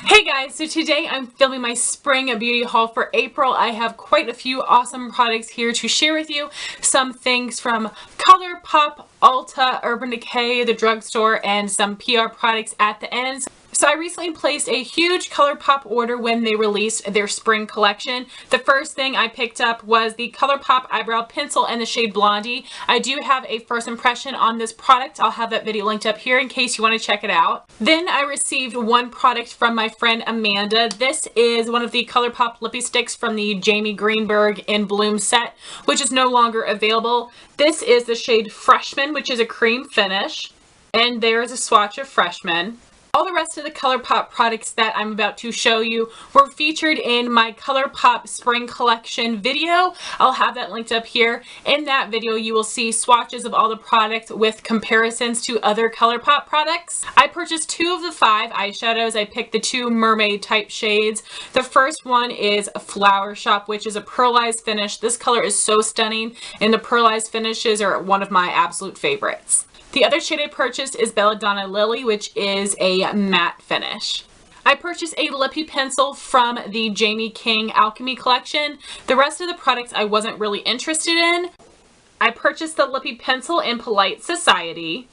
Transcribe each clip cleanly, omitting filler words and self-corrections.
Hey guys, so today I'm filming my spring beauty haul for April. I have quite a few awesome products here to share with you. Some things from ColourPop, Ulta, Urban Decay, the drugstore, and some PR products at the end. So I recently placed a huge ColourPop order when they released their spring collection. The first thing I picked up was the ColourPop Eyebrow Pencil in the shade Blondie. I do have a first impression on this product. I'll have that video linked up here in case you want to check it out. Then I received one product from my friend Amanda. This is one of the ColourPop Lippie sticks from the Jamie Greenberg in Bloom set, which is no longer available. This is the shade Freshman, which is a cream finish. And there's a swatch of Freshman. All the rest of the ColourPop products that I'm about to show you were featured in my ColourPop Spring Collection video. I'll have that linked up here. In that video, you will see swatches of all the products with comparisons to other ColourPop products. I purchased 2 of the 5 eyeshadows. I picked the 2 mermaid type shades. The first one is Flower Shop, which is a pearlized finish. This color is so stunning, and the pearlized finishes are one of my absolute favorites. The other shade I purchased is Belladonna Lily, which is a matte finish. I purchased a Lippie pencil from the Jamie King Alchemy collection. The rest of the products I wasn't really interested in. I purchased the Lippie pencil in Polite Society.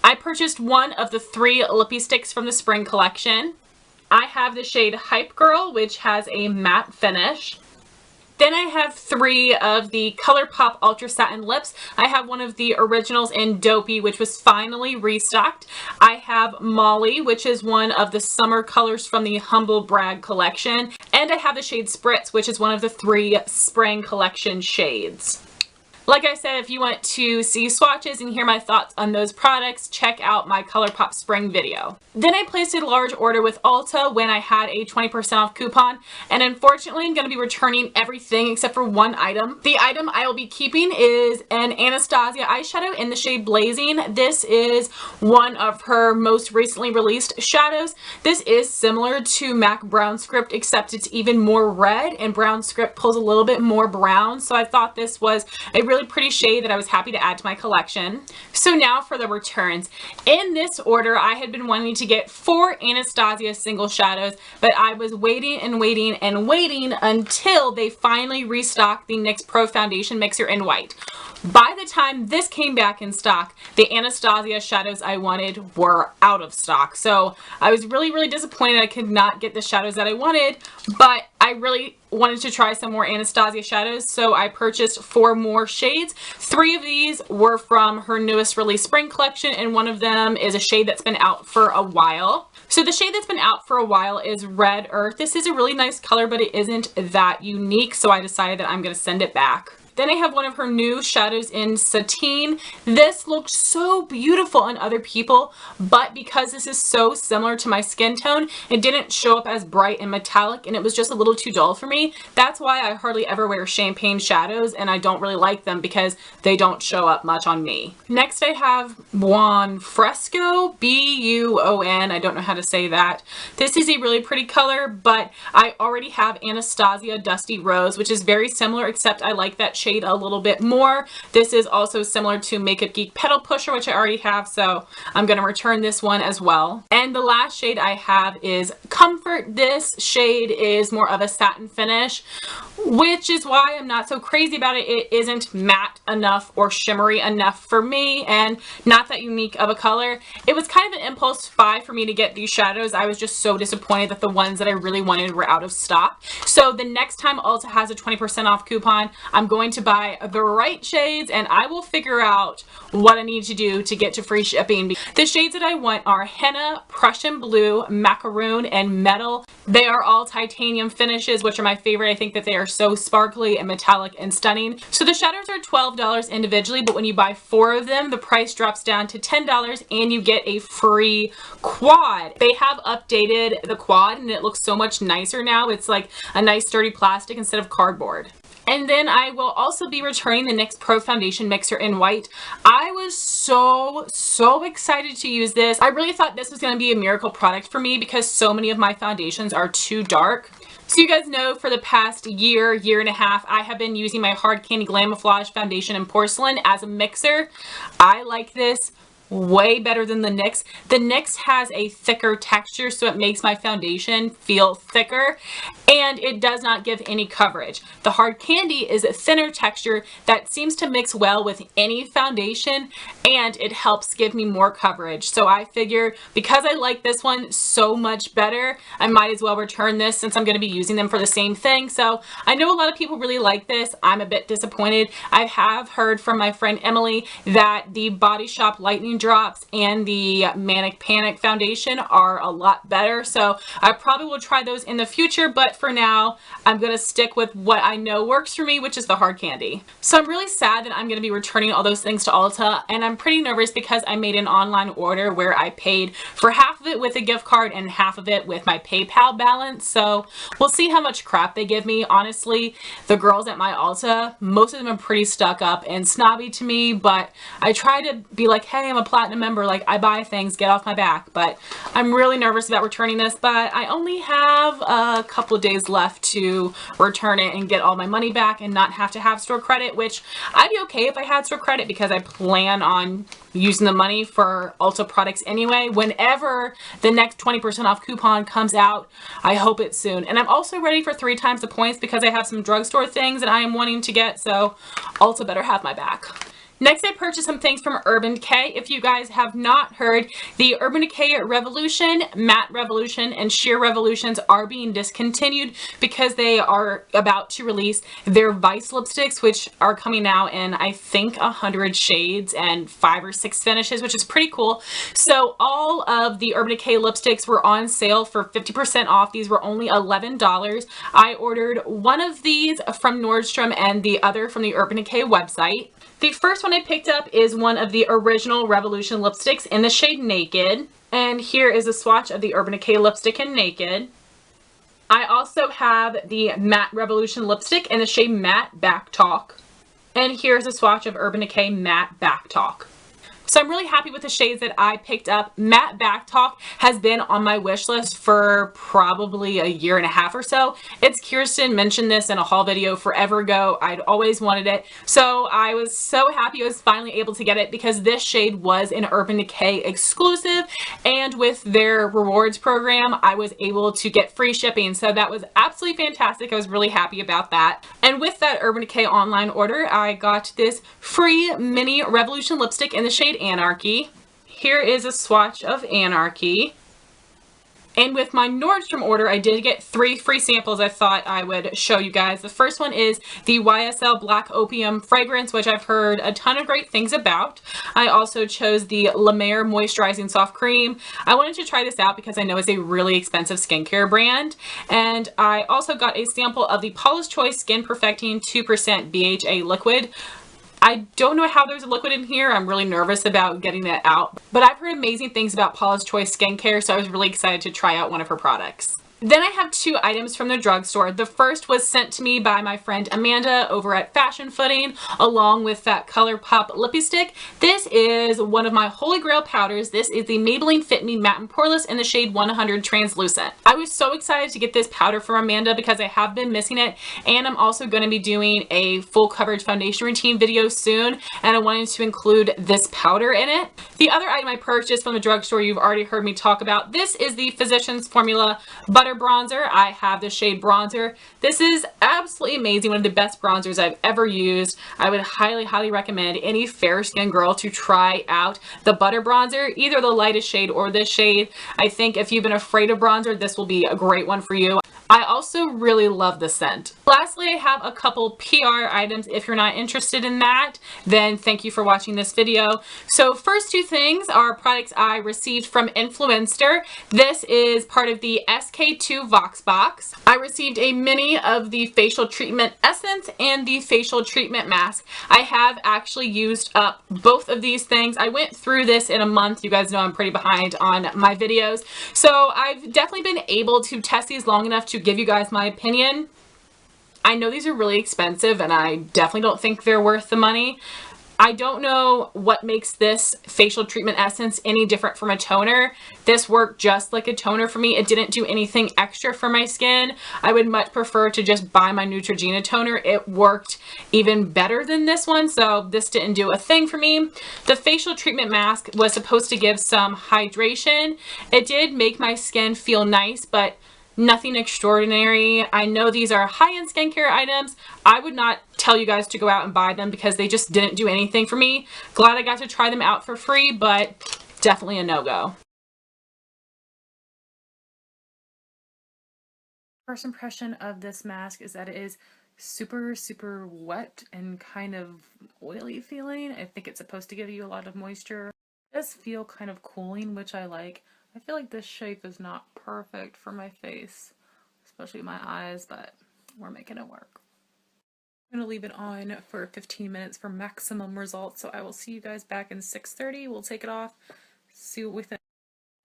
I purchased one of the 3 Lippie sticks from the spring collection. I have the shade Hype Girl, which has a matte finish. Then I have 3 of the ColourPop Ultra Satin Lips. I have one of the originals in Dopey, which was finally restocked. I have Molly, which is one of the summer colors from the Humble Brag collection. And I have the shade Spritz, which is one of the 3 spring collection shades. Like I said, if you want to see swatches and hear my thoughts on those products, check out my ColourPop Spring video. Then I placed a large order with Ulta when I had a 20% off coupon, and unfortunately I'm going to be returning everything except for one item. The item I will be keeping is an Anastasia eyeshadow in the shade Blazing. This is one of her most recently released shadows. This is similar to MAC Brown Script, except it's even more red, and Brown Script pulls a little bit more brown, so I thought this was a really pretty shade that I was happy to add to my collection. So now for the returns. In this order, I had been wanting to get 4 Anastasia single shadows, but I was waiting and waiting and waiting until they finally restocked the NYX Pro Foundation Mixer in white. By the time this came back in stock, the Anastasia shadows I wanted were out of stock. So I was really disappointed I could not get the shadows that I wanted, but I really wanted to try some more Anastasia shadows, so I purchased 4 more shades. 3 of these were from her newest release spring collection, and one of them is a shade that's been out for a while. So the shade that's been out for a while is Red Earth. This is a really nice color, but it isn't that unique, so I decided that I'm going to send it back. Then I have one of her new shadows in Sateen. This looked so beautiful on other people, but because this is so similar to my skin tone, it didn't show up as bright and metallic, and it was just a little too dull for me. That's why I hardly ever wear champagne shadows, and I don't really like them because they don't show up much on me. Next I have Buon Fresco, B-U-O-N, I don't know how to say that. This is a really pretty color, but I already have Anastasia Dusty Rose, which is very similar, except I like that shade a little bit more. This is also similar to Makeup Geek Petal Pusher, which I already have, so I'm going to return this one as well. And the last shade I have is Comfort. This shade is more of a satin finish, which is why I'm not so crazy about it. It isn't matte enough or shimmery enough for me, and not that unique of a color. It was kind of an impulse buy for me to get these shadows. I was just so disappointed that the ones that I really wanted were out of stock. So the next time Ulta has a 20% off coupon, I'm going to buy the right shades, and I will figure out what I need to do to get to free shipping. The shades that I want are Henna, Prussian Blue, Macaroon, and Metal. They are all titanium finishes, which are my favorite. I think that they are so sparkly and metallic and stunning. So the shadows are $12 individually, but when you buy 4 of them, the price drops down to $10 and you get a free quad. They have updated the quad and it looks so much nicer now. It's like a nice sturdy plastic instead of cardboard. And then I will also be returning the NYX Pro Foundation Mixer in white. I was so excited to use this. I really thought this was going to be a miracle product for me because so many of my foundations are too dark. So you guys know for the past year and a half, I have been using my Hard Candy Glamouflage Foundation in Porcelain as a mixer. I like this way better than the NYX. The NYX has a thicker texture, so it makes my foundation feel thicker, and it does not give any coverage. The Hard Candy is a thinner texture that seems to mix well with any foundation, and it helps give me more coverage. So I figure because I like this one so much better, I might as well return this since I'm going to be using them for the same thing. So I know a lot of people really like this. I'm a bit disappointed. I have heard from my friend Emily that the Body Shop Lightning Drops and the Manic Panic foundation are a lot better. So I probably will try those in the future, but for now, I'm going to stick with what I know works for me, which is the Hard Candy. So I'm really sad that I'm going to be returning all those things to Ulta, and I'm pretty nervous because I made an online order where I paid for half of it with a gift card and half of it with my PayPal balance. So we'll see how much crap they give me. Honestly, the girls at my Ulta, most of them are pretty stuck up and snobby to me, but I try to be like, hey, I'm a platinum member, like I buy things, get off my back. But I'm really nervous about returning this, but I only have a couple of days left to return it and get all my money back and not have to have store credit, which I'd be okay if I had store credit because I plan on using the money for Ulta products anyway. Whenever the next 20% off coupon comes out, I hope it's soon. And I'm also ready for 3 times the points because I have some drugstore things that I am wanting to get, so Ulta better have my back. Next, I purchased some things from Urban Decay. If you guys have not heard, the Urban Decay Revolution, Matte Revolution, and Sheer Revolutions are being discontinued because they are about to release their Vice lipsticks, which are coming out in, I think, 100 shades and 5 or 6 finishes, which is pretty cool. So all of the Urban Decay lipsticks were on sale for 50% off. These were only $11. I ordered one of these from Nordstrom and the other from the Urban Decay website. The first one I picked up is one of the original Revolution lipsticks in the shade Naked. And here is a swatch of the Urban Decay lipstick in Naked. I also have the Matte Revolution lipstick in the shade Matte Backtalk. And here's a swatch of Urban Decay Matte Backtalk. So I'm really happy with the shades that I picked up. Matte Backtalk has been on my wish list for probably a year and a half or so. It's Kirsten mentioned this in a haul video forever ago. I'd always wanted it. So I was so happy I was finally able to get it because this shade was an Urban Decay exclusive. And with their rewards program, I was able to get free shipping. So that was absolutely fantastic. I was really happy about that. And with that Urban Decay online order, I got this free mini Revolution lipstick in the shade Anarchy. Here is a swatch of Anarchy. And with my Nordstrom order, I did get 3 free samples I thought I would show you guys. The first one is the YSL Black Opium fragrance, which I've heard a ton of great things about. I also chose the La Mer Moisturizing Soft Cream. I wanted to try this out because I know it's a really expensive skincare brand. And I also got a sample of the Paula's Choice Skin Perfecting 2% BHA liquid. I don't know how there's a liquid in here. I'm really nervous about getting that out. But I've heard amazing things about Paula's Choice skincare, so I was really excited to try out one of her products. Then I have 2 items from the drugstore. The first was sent to me by my friend Amanda over at Fashion Footing, along with that ColourPop Lippie Stick. This is one of my holy grail powders. This is the Maybelline Fit Me Matte and Poreless in the shade 100 Translucent. I was so excited to get this powder from Amanda because I have been missing it, and I'm also going to be doing a full coverage foundation routine video soon, and I wanted to include this powder in it. The other item I purchased from the drugstore you've already heard me talk about. This is the Physicians Formula Butter Bronzer. I have the shade Bronzer. This is absolutely amazing. One of the best bronzers I've ever used. I would highly recommend any fair skinned girl to try out the Butter Bronzer, either the lightest shade or this shade. I think if you've been afraid of bronzer, this will be a great one for you. I also really love the scent. Lastly, I have a couple PR items. If you're not interested in that, then thank you for watching this video. So first 2 things are products I received from Influenster. This is part of the SK2 Vox Box. I received a mini of the facial treatment essence and the facial treatment mask. I have actually used up both of these things. I went through this in a month. You guys know I'm pretty behind on my videos. So I've definitely been able to test these long enough to give you guys my opinion. I know these are really expensive and I definitely don't think they're worth the money. I don't know what makes this facial treatment essence any different from a toner. This worked just like a toner for me. It didn't do anything extra for my skin. I would much prefer to just buy my Neutrogena toner. It worked even better than this one, so this didn't do a thing for me. The facial treatment mask was supposed to give some hydration. It did make my skin feel nice, but nothing extraordinary. I know these are high-end skincare items. I would not tell you guys to go out and buy them because they just didn't do anything for me. Glad I got to try them out for free, but definitely a no-go. First impression of this mask is that it is super wet and kind of oily feeling. I think it's supposed to give you a lot of moisture. It does feel kind of cooling, which I like. I feel like this shape is not perfect for my face, especially my eyes, but we're making it work. I'm going to leave it on for 15 minutes for maximum results, so I will see you guys back in 6:30. We'll take it off, see what we think.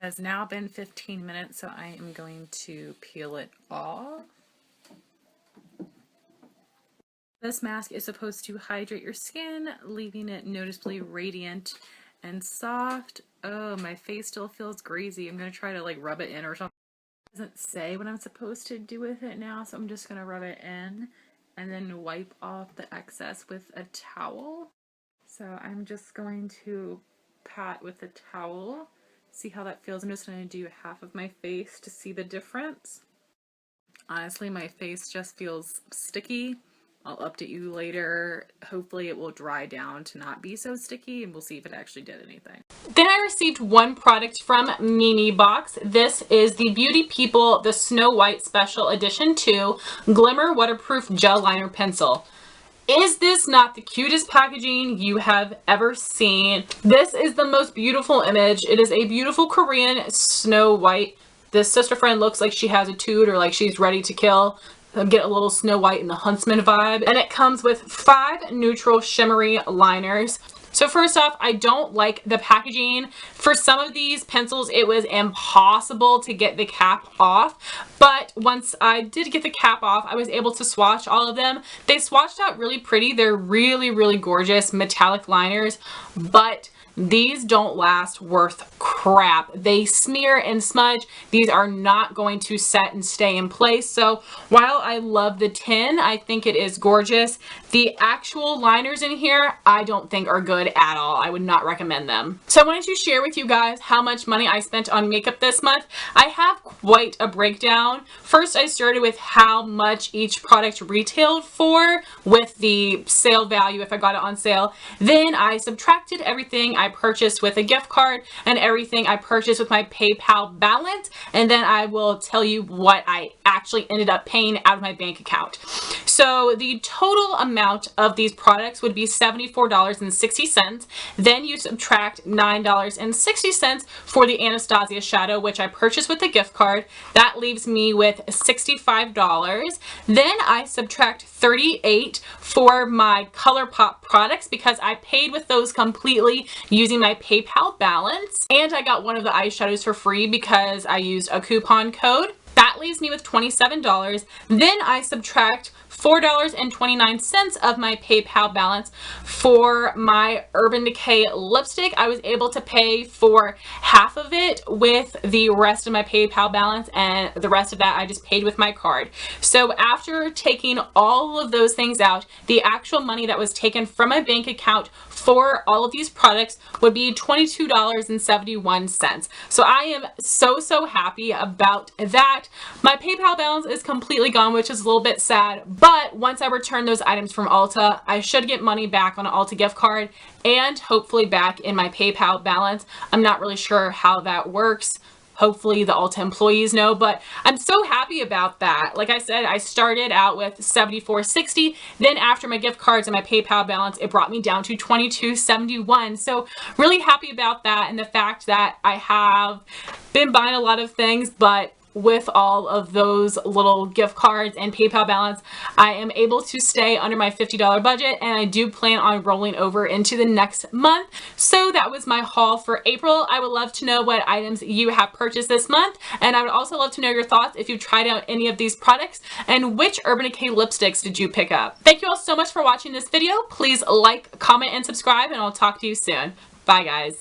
It has now been 15 minutes, so I am going to peel it off. This mask is supposed to hydrate your skin, leaving it noticeably radiant and soft. Oh, my face still feels greasy. I'm going to try to like rub it in or something. It doesn't say what I'm supposed to do with it now, so I'm just going to rub it in and then wipe off the excess with a towel. So I'm just going to pat with the towel, see how that feels. I'm just going to do half of my face to see the difference. Honestly, my face just feels sticky. I'll update you later. Hopefully it will dry down to not be so sticky, and we'll see if it actually did anything. Then I received one product from Mimi Box. This is the Beauty People, the Snow White Special Edition 2 Glimmer Waterproof Gel Liner Pencil. Is this not the cutest packaging you have ever seen? This is the most beautiful image. It is a beautiful Korean Snow White. This sister friend looks like she has a toot or like she's ready to kill. Get a little Snow White and the Huntsman vibe. And it comes with 5 neutral shimmery liners. So first off, I don't like the packaging. For some of these pencils, it was impossible to get the cap off. But once I did get the cap off, I was able to swatch all of them. They swatched out really pretty. They're really gorgeous metallic liners. But these don't last worth crap. They smear and smudge. These are not going to set and stay in place. So while I love the tin, I think it is gorgeous. The actual liners in here, I don't think are good at all. I would not recommend them. So I wanted to share with you guys how much money I spent on makeup this month. I have quite a breakdown. First, I started with how much each product retailed for with the sale value if I got it on sale. Then I subtracted everything I purchased with a gift card and everything I purchased with my PayPal balance, and then I will tell you what I actually ended up paying out of my bank account. So the total amount of these products would be $74.60. Then you subtract $9.60 for the Anastasia shadow, which I purchased with a gift card. That leaves me with $65. Then I subtract $38 for my ColourPop products because I paid with those completely using my PayPal balance. And I got one of the eyeshadows for free because I used a coupon code. That leaves me with $27. Then I subtract $4.29 of my PayPal balance for my Urban Decay lipstick. I was able to pay for half of it with the rest of my PayPal balance, and the rest of that I just paid with my card. So after taking all of those things out, the actual money that was taken from my bank account for all of these products would be $22.71. So I am so happy about that. My PayPal balance is completely gone, which is a little bit sad, but once I return those items from Ulta, I should get money back on an Ulta gift card and hopefully back in my PayPal balance. I'm not really sure how that works. Hopefully the Ulta employees know, but I'm so happy about that. Like I said, I started out with $74.60. Then after my gift cards and my PayPal balance, it brought me down to $22.71. So really happy about that, and the fact that I have been buying a lot of things, but with all of those little gift cards and PayPal balance, I am able to stay under my $50 budget, and I do plan on rolling over into the next month. So that was my haul for April. I would love to know what items you have purchased this month, and I would also love to know your thoughts if you've tried out any of these products and which Urban Decay lipsticks did you pick up. Thank you all so much for watching this video. Please like, comment, and subscribe, and I'll talk to you soon. Bye guys.